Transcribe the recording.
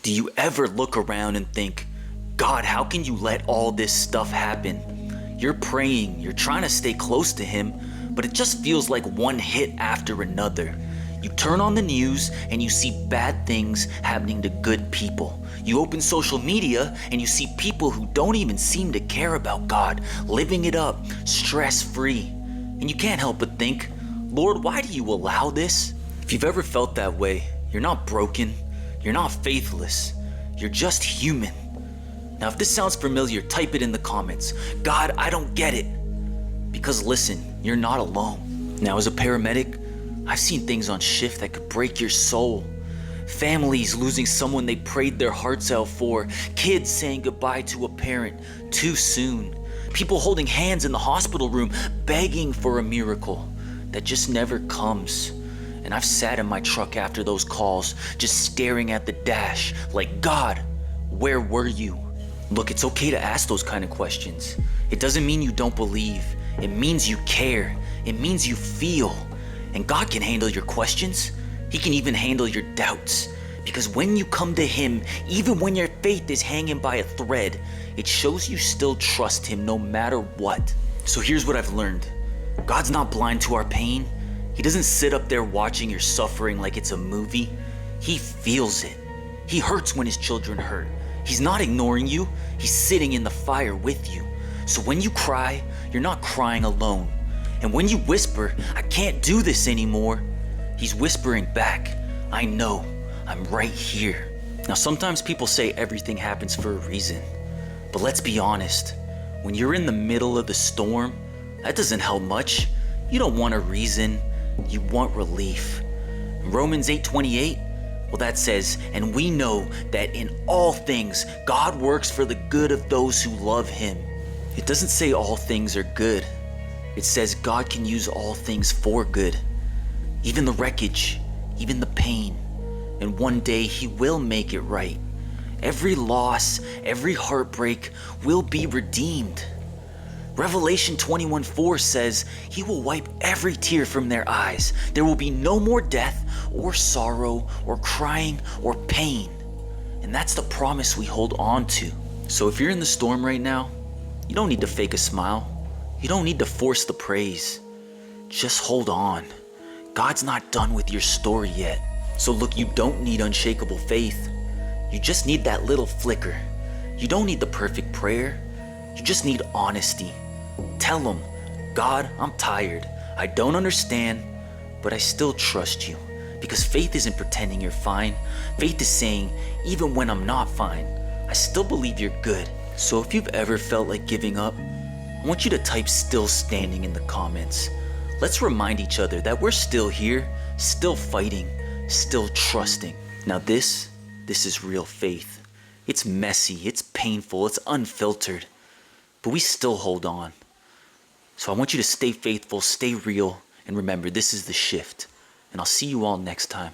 Do you ever look around and think, God, how can you let all this stuff happen? You're praying, you're trying to stay close to Him, but it just feels like one hit after another. You turn on the news and you see bad things happening to good people. You open social media and you see people who don't even seem to care about God, living it up, stress-free. And you can't help but think, Lord, why do you allow this? If you've ever felt that way, you're not broken, you're not faithless, you're just human. Now, if this sounds familiar, type it in the comments. God, I don't get it. Because listen, you're not alone. Now, as a paramedic, I've seen things on shift that could break your soul. Families losing someone they prayed their hearts out for. Kids saying goodbye to a parent too soon. People holding hands in the hospital room, begging for a miracle that just never comes. And I've sat in my truck after those calls, just staring at the dash like, God, where were you? Look, it's okay to ask those kind of questions. It doesn't mean you don't believe. It means you care. It means you feel. And God can handle your questions. He can even handle your doubts. Because when you come to Him, even when your faith is hanging by a thread, it shows you still trust Him no matter what. So here's what I've learned. God's not blind to our pain. He doesn't sit up there watching your suffering like it's a movie. He feels it. He hurts when His children hurt. He's not ignoring you. He's sitting in the fire with you. So when you cry, you're not crying alone. And when you whisper, I can't do this anymore, He's whispering back, I know, I'm right here. Now sometimes people say everything happens for a reason. But let's be honest, when you're in the middle of the storm, that doesn't help much. You don't want a reason, you want relief. In Romans 8:28, well, that says, and we know that in all things, God works for the good of those who love Him. It doesn't say all things are good. It says God can use all things for good. Even the wreckage, even the pain. And one day He will make it right. Every loss, every heartbreak will be redeemed. Revelation 21:4 says He will wipe every tear from their eyes. There will be no more death or sorrow or crying or pain. And that's the promise we hold on to. So if you're in the storm right now, you don't need to fake a smile. You don't need to force the praise. Just hold on. God's not done with your story yet. So look, you don't need unshakable faith. You just need that little flicker. You don't need the perfect prayer. You just need honesty. Tell Him, God, I'm tired. I don't understand, but I still trust You. Because faith isn't pretending you're fine. Faith is saying, even when I'm not fine, I still believe You're good. So if you've ever felt like giving up, I want you to type still standing in the comments. Let's remind each other that we're still here, still fighting, still trusting. Now this is real faith. It's messy, it's painful, it's unfiltered, but we still hold on. So I want you to stay faithful, stay real, and remember, this is the shift. And I'll see you all next time.